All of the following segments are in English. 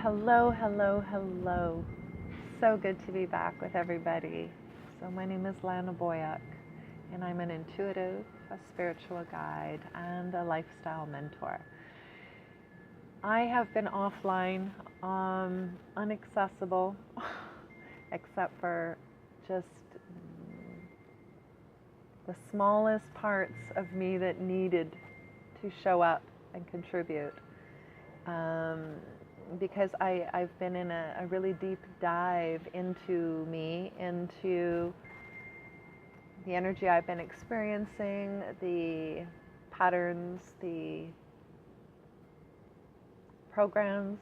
Hello, hello, hello. So good to be back with everybody. So my name is Lana, and I'm an intuitive, a spiritual guide, and a lifestyle mentor. I have been offline, inaccessible, except for just the smallest parts of me that needed to show up and contribute. Because I've been in a really deep dive into me, into the energy I've been experiencing, the patterns, the programs,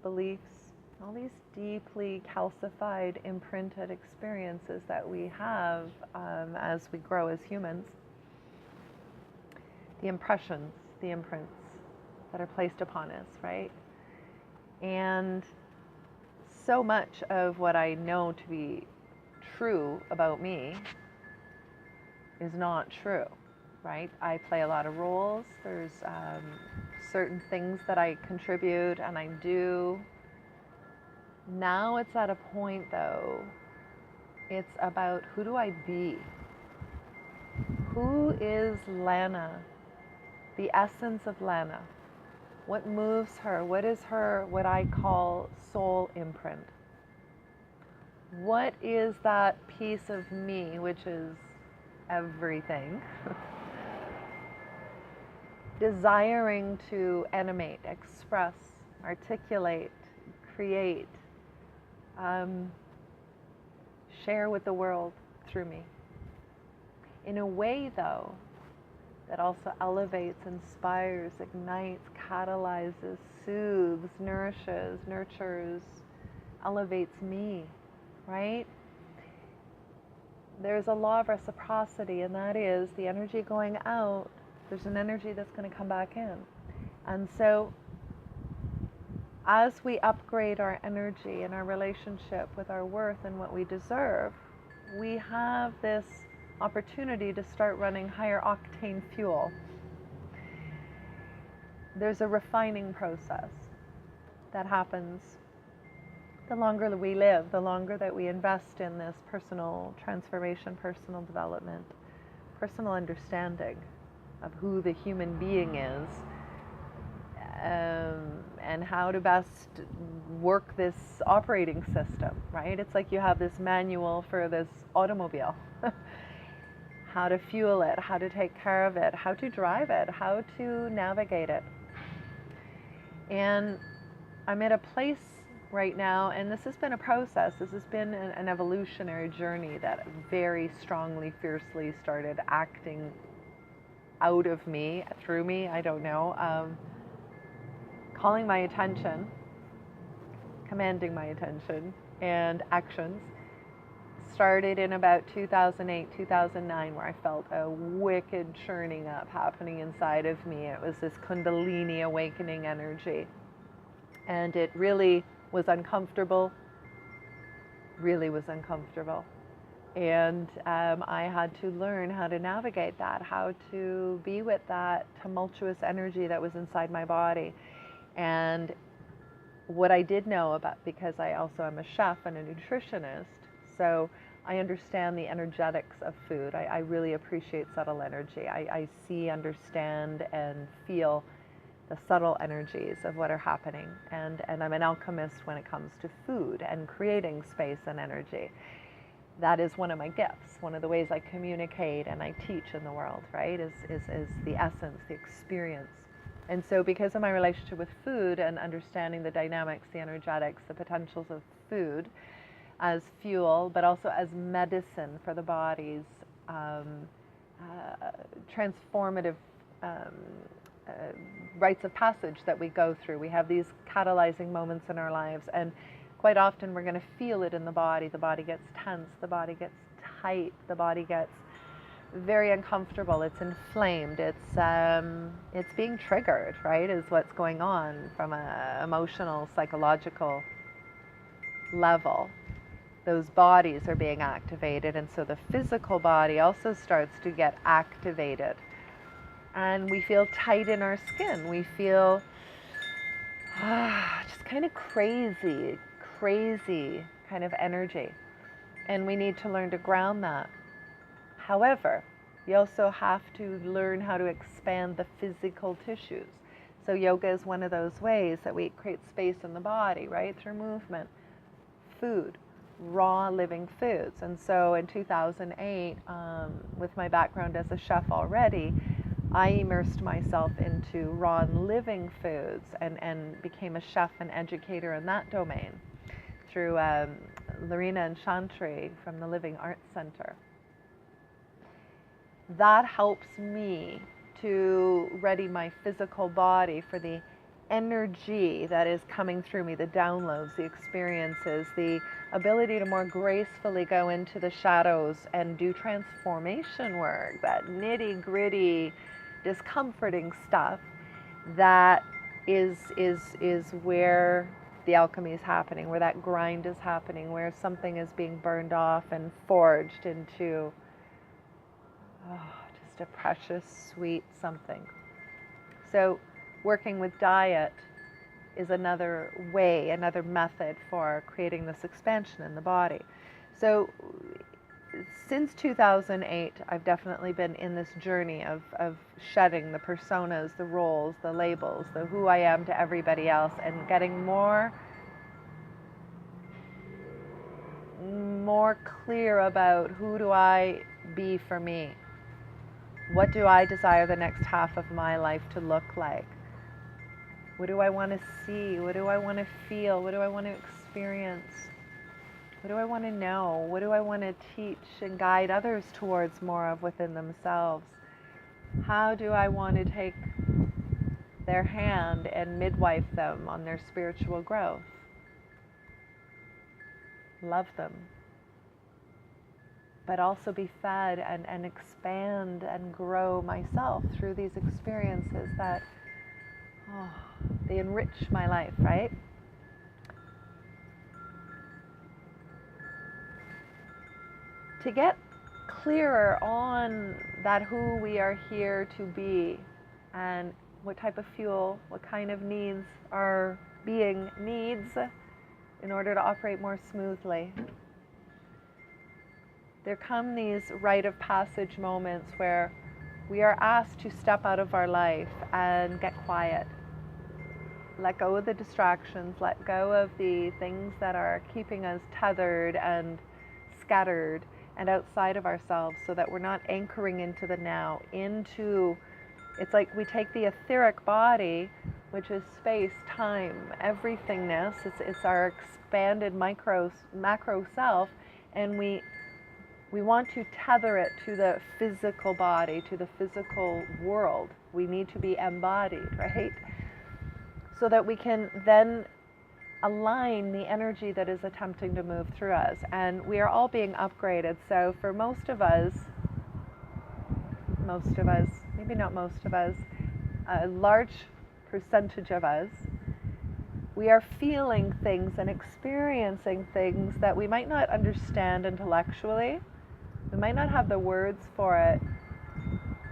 beliefs, all these deeply calcified, imprinted experiences that we have as we grow as humans, the impressions, the imprints that are placed upon us, right? And so much of what I know to be true about me is not true, right? I play a lot of roles. There's certain things that I contribute and I do. Now it's at a point, though, it's about who do I be? Who is Lana? The essence of Lana. What moves her? What is her, what I call soul imprint? What is that piece of me, which is everything, desiring to animate, express, articulate, create, share with the world through me? In a way, though, that also elevates, inspires, ignites, catalyzes, soothes, nourishes, nurtures, elevates me, right? There's a law of reciprocity, and that is the energy going out, there's an energy that's going to come back in. And so as we upgrade our energy and our relationship with our worth and what we deserve, we have this opportunity to start running higher octane fuel. There's a refining process that happens the longer that we live, the longer that we invest in this personal transformation, personal development, personal understanding of who the human being is, and how to best work this operating system, right? It's like you have this manual for this automobile. How to fuel it, how to take care of it, how to drive it, how to navigate it. And I'm at a place right now, and this has been a process, this has been an evolutionary journey that very strongly, fiercely started acting out of me, through me, I don't know, calling my attention, commanding my attention, and actions. Started in about 2008, 2009, where I felt a wicked churning up happening inside of me. It was this Kundalini awakening energy. And it really was uncomfortable, really was uncomfortable. And I had to learn how to navigate that, how to be with that tumultuous energy that was inside my body. And what I did know about, because I also am a chef and a nutritionist, so I understand the energetics of food. I really appreciate subtle energy. I see, understand, and feel the subtle energies of what are happening. And I'm an alchemist when it comes to food and creating space and energy. That is one of my gifts. One of the ways I communicate and I teach in the world, right, is the essence, the experience. And so because of my relationship with food and understanding the dynamics, the energetics, the potentials of food, as fuel, but also as medicine for the body's transformative rites of passage that we go through. We have these catalyzing moments in our lives, and quite often we're going to feel it in the body. The body gets tense, the body gets tight, the body gets very uncomfortable, it's inflamed, it's being triggered, right, is what's going on from an emotional, psychological level. Those bodies are being activated, and so the physical body also starts to get activated. And we feel tight in our skin. We feel Just kind of crazy, crazy kind of energy. And we need to learn to ground that. However, you also have to learn how to expand the physical tissues. So yoga is one of those ways that we create space in the body, right? Through movement, food, raw living foods. And so in 2008, with my background as a chef already, I immersed myself into raw and living foods and became a chef and educator in that domain through Lorena and Chantry from the Living Arts Center. That helps me to ready my physical body for the energy that is coming through me, the downloads, the experiences, the ability to more gracefully go into the shadows and do transformation work, that nitty gritty, discomforting stuff that is where the alchemy is happening, where that grind is happening, where something is being burned off and forged into just a precious, sweet something. So working with diet is another way, another method for creating this expansion in the body. So since 2008, I've definitely been in this journey of shedding the personas, the roles, the labels, the who I am to everybody else, and getting more clear about who do I be for me. What do I desire the next half of my life to look like? What do I want to see? What do I want to feel? What do I want to experience? What do I want to know? What do I want to teach and guide others towards more of within themselves? How do I want to take their hand and midwife them on their spiritual growth? Love them. But also be fed and expand and grow myself through these experiences that, they enrich my life, right? To get clearer on that who we are here to be and what type of fuel, what kind of needs our being needs in order to operate more smoothly. There come these rite of passage moments where we are asked to step out of our life and get quiet. Let go of the distractions, let go of the things that are keeping us tethered and scattered and outside of ourselves, so that we're not anchoring into the now, it's like we take the etheric body, which is space, time, everythingness, it's our expanded macro self, and we want to tether it to the physical body, to the physical world. We need to be embodied, right? So that we can then align the energy that is attempting to move through us. And we are all being upgraded. So for most of us, maybe not most of us, a large percentage of us, we are feeling things and experiencing things that we might not understand intellectually. We might not have the words for it.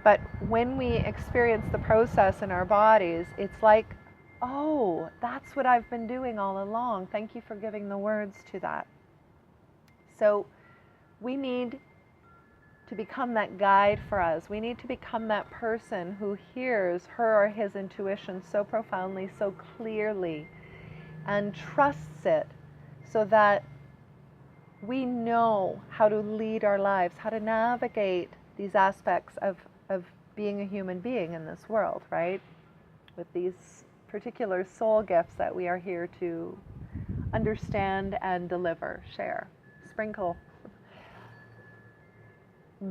But when we experience the process in our bodies, it's like, oh, that's what I've been doing all along. Thank you for giving the words to that. So we need to become that guide for us. We need to become that person who hears her or his intuition so profoundly, so clearly, and trusts it, so that we know how to lead our lives, how to navigate these aspects of being a human being in this world, right? With these particular soul gifts that we are here to understand and deliver, share, sprinkle.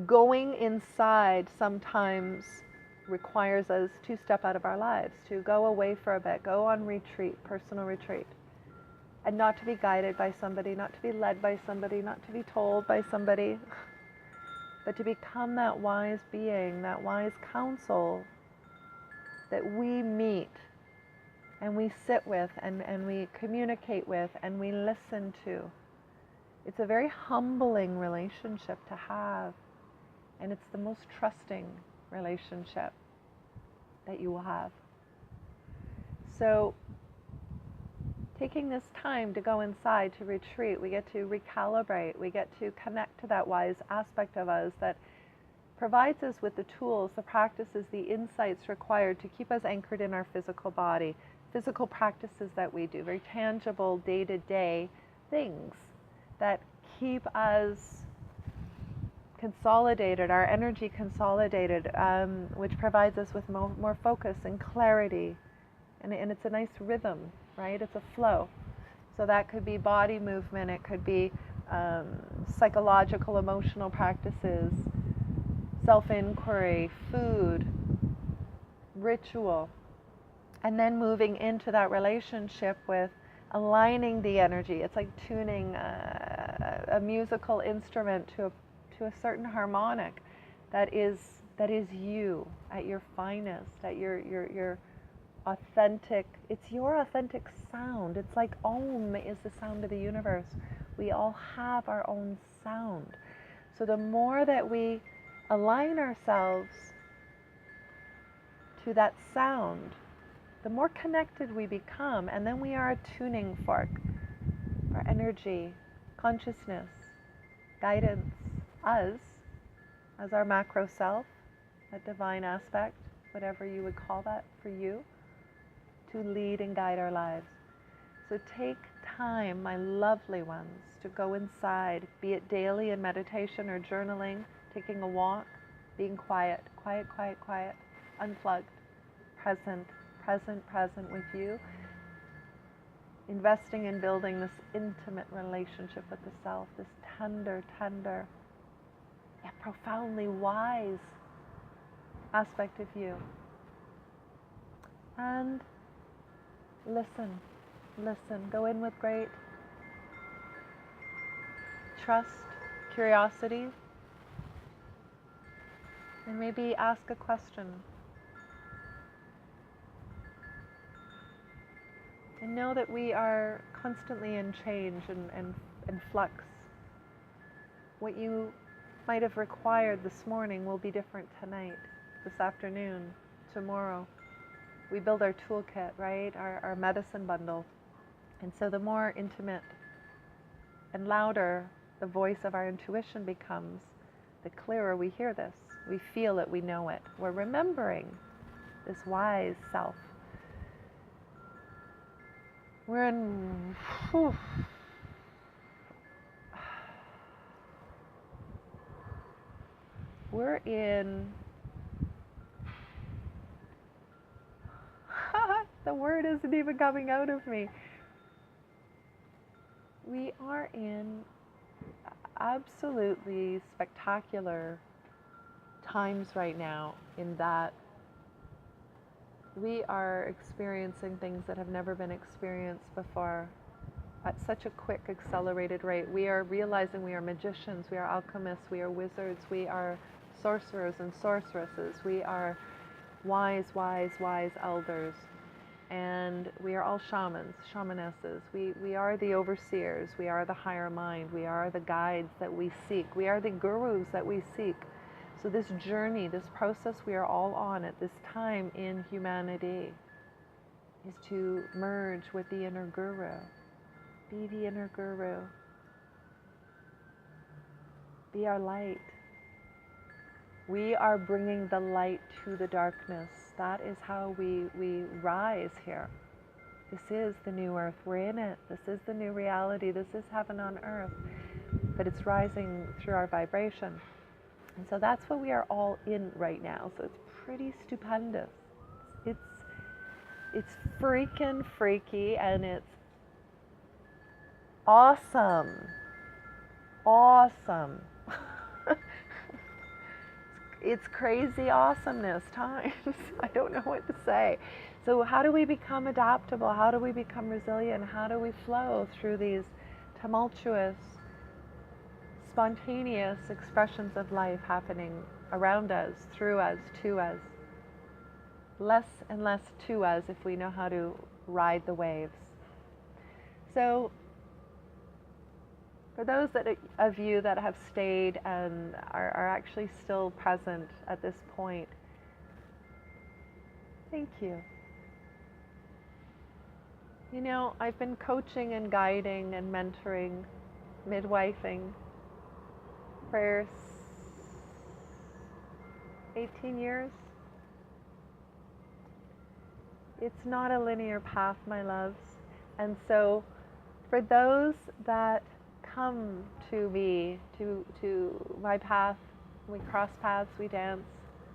Going inside sometimes requires us to step out of our lives, to go away for a bit, go on retreat, personal retreat, and not to be guided by somebody, not to be led by somebody, not to be told by somebody, but to become that wise being, that wise counsel that we meet and we sit with and we communicate with and we listen to. It's a very humbling relationship to have, and it's the most trusting relationship that you will have. So taking this time to go inside, to retreat. We get to recalibrate. We get to connect to that wise aspect of us that provides us with the tools, the practices, the insights required to keep us anchored in our physical body, physical practices that we do, very tangible day-to-day things that keep us consolidated, our energy consolidated, which provides us with more focus and clarity. And it's a nice rhythm, right? It's a flow. So that could be body movement, it could be psychological, emotional practices, self-inquiry, food, ritual, and then moving into that relationship with aligning the energy. It's like tuning a musical instrument to a certain harmonic that is you at your finest, at your authentic. It's your authentic sound. It's like Om is the sound of the universe. We all have our own sound. So the more that we align ourselves to that sound, the more connected we become, and then we are a tuning fork. Our energy, consciousness, guidance, us as our macro self, that divine aspect, whatever you would call that for you, to lead and guide our lives. So take time, my lovely ones, to go inside, be it daily in meditation or journaling, taking a walk, being quiet, unplugged, present with you, investing in building this intimate relationship with the self, this tender, yet profoundly wise aspect of you. And listen, go in with great trust, curiosity, and maybe ask a question. And know that we are constantly in change and flux. What you might have required this morning will be different tonight, this afternoon, tomorrow. We build our toolkit, right? Our medicine bundle. And so the more intimate and louder the voice of our intuition becomes, the clearer we hear this. We feel it, we know it. We're remembering this wise self. We're in... We're in... the word isn't even coming out of me. We are in absolutely spectacular times right now, in that we are experiencing things that have never been experienced before at such a quick, accelerated rate. We are realizing we are magicians, we are alchemists, we are wizards, we are sorcerers and sorceresses, we are wise elders, and we are all shamans, shamanesses. We are the overseers, we are the higher mind, we are the guides that we seek, we are the gurus that we seek. So this journey, this process we are all on at this time in humanity is to merge with the inner guru. Be the inner guru. Be our light. We are bringing the light to the darkness. That is how we rise here. This is the new earth. We're in it. This is the new reality. This is heaven on earth. But it's rising through our vibration. And so that's what we are all in right now. So it's pretty stupendous. It's freaking freaky, and it's awesome. Awesome. It's crazy awesomeness times. I don't know what to say. So how do we become adaptable? How do we become resilient? How do we flow through these tumultuous, spontaneous expressions of life happening around us, through us, to us? Less and less to us if we know how to ride the waves. So for those of you that have stayed and are actually still present at this point, thank you. You know, I've been coaching and guiding and mentoring, midwifing for 18 years. It's not a linear path, my loves. And so for those that come to me, to my path, we cross paths, we dance,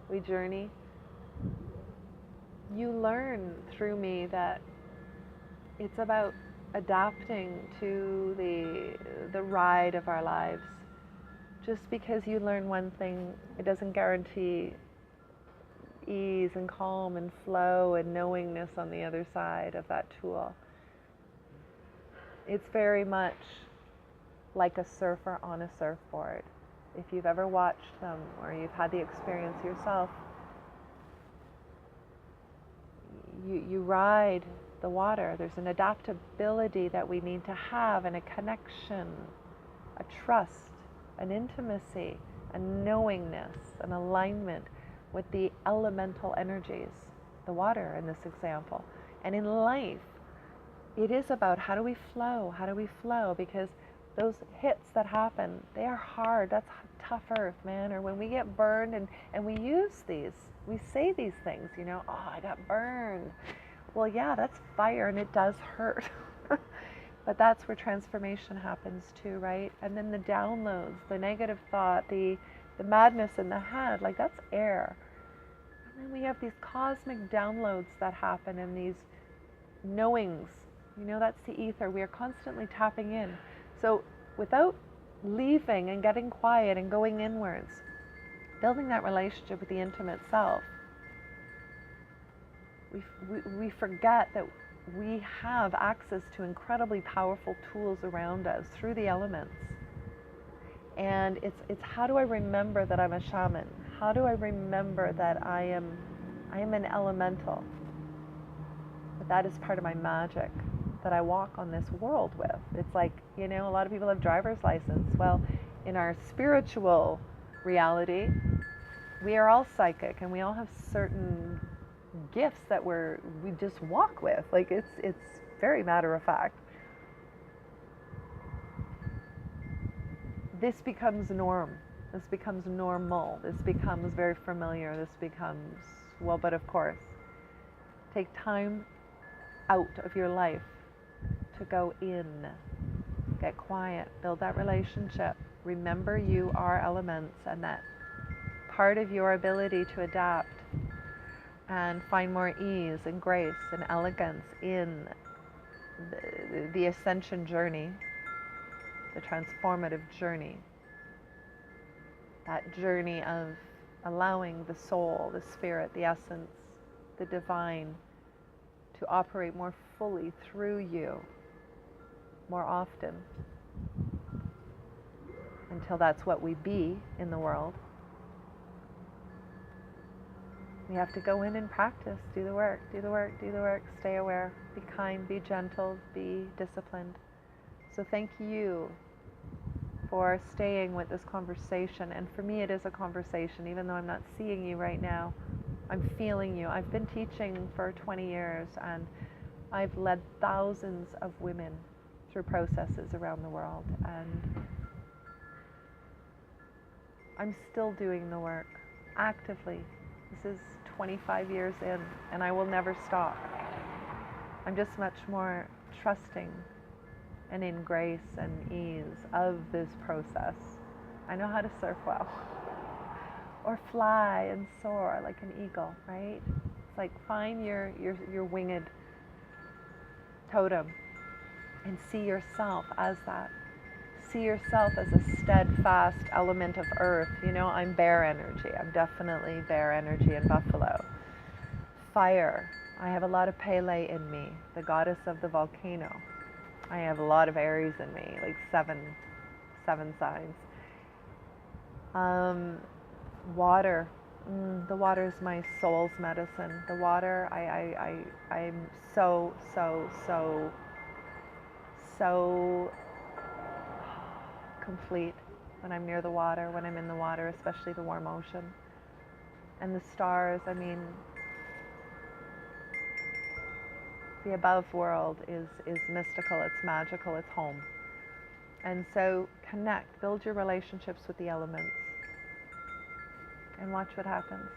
we journey, you learn through me that it's about adapting to the ride of our lives. Just because you learn one thing, it doesn't guarantee ease and calm and flow and knowingness on the other side of that tool. It's very much like a surfer on a surfboard. If you've ever watched them or you've had the experience yourself, you ride the water. There's an adaptability that we need to have, and a connection, a trust, an intimacy, a knowingness, an alignment with the elemental energies, the water in this example. And in life, it is about how do we flow? How do we flow? Because those hits that happen, they are hard. That's tough earth, man. Or when we get burned and we use these, we say these things, you know, oh, I got burned. Well, yeah, that's fire and it does hurt. But that's where transformation happens too, right? And then the downloads, the negative thought, the madness in the head, like that's air. And then we have these cosmic downloads that happen and these knowings. You know, that's the ether. We are constantly tapping in. So without leaving and getting quiet and going inwards, building that relationship with the intimate self, we forget that we have access to incredibly powerful tools around us through the elements. And it's how do I remember that I'm a shaman? How do I remember that I am an elemental? But that is part of my magic that I walk on this world with. It's like, you know, a lot of people have driver's license. Well, in our spiritual reality, we are all psychic and we all have certain gifts that we just walk with. Like it's very matter of fact. This becomes norm. This becomes normal. This becomes very familiar. This becomes, well, but of course, take time out of your life to go in, get quiet, build that relationship. Remember you are elements, and that part of your ability to adapt and find more ease and grace and elegance in the ascension journey, the transformative journey, that journey of allowing the soul, the spirit, the essence, the divine to operate more fully through you more often, until that's what we be in the world. We have to go in and practice, do the work, do the work, do the work, stay aware, be kind, be gentle, be disciplined. So thank you for staying with this conversation. And for me, it is a conversation, even though I'm not seeing you right now. I'm feeling you. I've been teaching for 20 years, and I've led thousands of women through processes around the world. And I'm still doing the work actively. This is 25 years in, and I will never stop. I'm just much more trusting and in grace and ease of this process. I know how to surf well, or fly and soar like an eagle, right? It's like find your winged totem and see yourself as that. See yourself as a steadfast element of earth. You know, I'm bear energy. I'm definitely bear energy in Buffalo. Fire. I have a lot of Pele in me, the goddess of the volcano. I have a lot of Aries in me, like seven signs. Water. The water is my soul's medicine. The water, I'm so complete when I'm near the water, when I'm in the water, especially the warm ocean. And the stars, I mean, The above world is mystical, it's magical, it's home. And so connect, build your relationships with the elements, and watch what happens.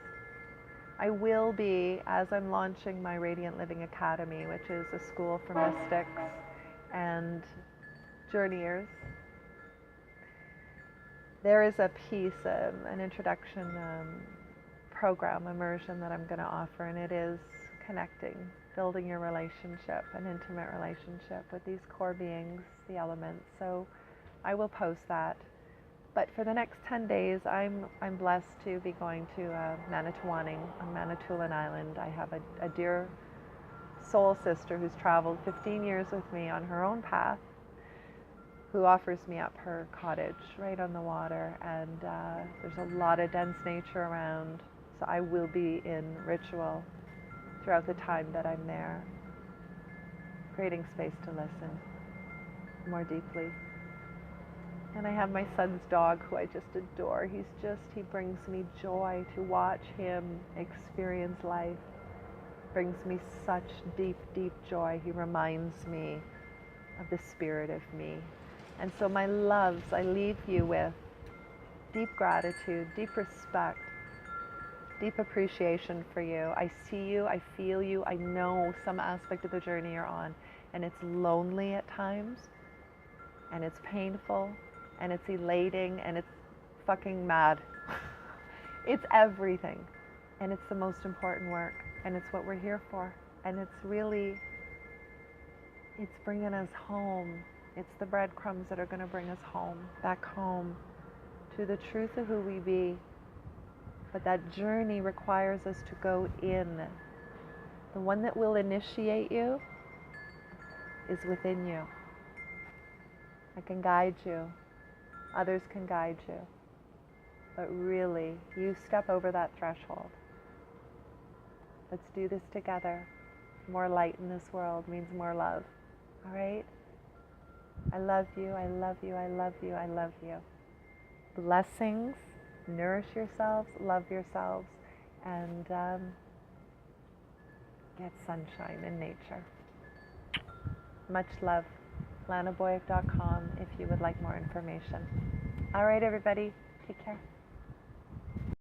I will be, as I'm launching my Radiant Living Academy, which is a school for mystics and journeyers, there is a piece, an introduction program, immersion that I'm going to offer, and it is connecting, building your relationship, an intimate relationship with these core beings, the elements. So I will post that. But for the next 10 days, I'm blessed to be going to Manitowoc on Manitoulin Island. I have a dear soul sister who's traveled 15 years with me on her own path, who offers me up her cottage right on the water. And there's a lot of dense nature around, so I will be in ritual throughout the time that I'm there, creating space to listen more deeply. And I have my son's dog, who I just adore. He brings me joy to watch him experience life. Brings me such deep, deep joy. He reminds me of the spirit of me. And so my loves, I leave you with deep gratitude, deep respect, deep appreciation for you. I see you, I feel you, I know some aspect of the journey you're on. And it's lonely at times, and it's painful, and it's elating, and it's fucking mad. It's everything. And it's the most important work. And it's what we're here for. And it's really, it's bringing us home. It's the breadcrumbs that are going to bring us home, back home, to the truth of who we be. But that journey requires us to go in. The one that will initiate you is within you. I can guide you. Others can guide you. But really, you step over that threshold. Let's do this together. More light in this world means more love. All right? I love you, I love you, I love you, I love you. Blessings. Nourish yourselves, love yourselves, and get sunshine in nature. Much love. lanaboyev.com if you would like more information. All right, everybody. Take care.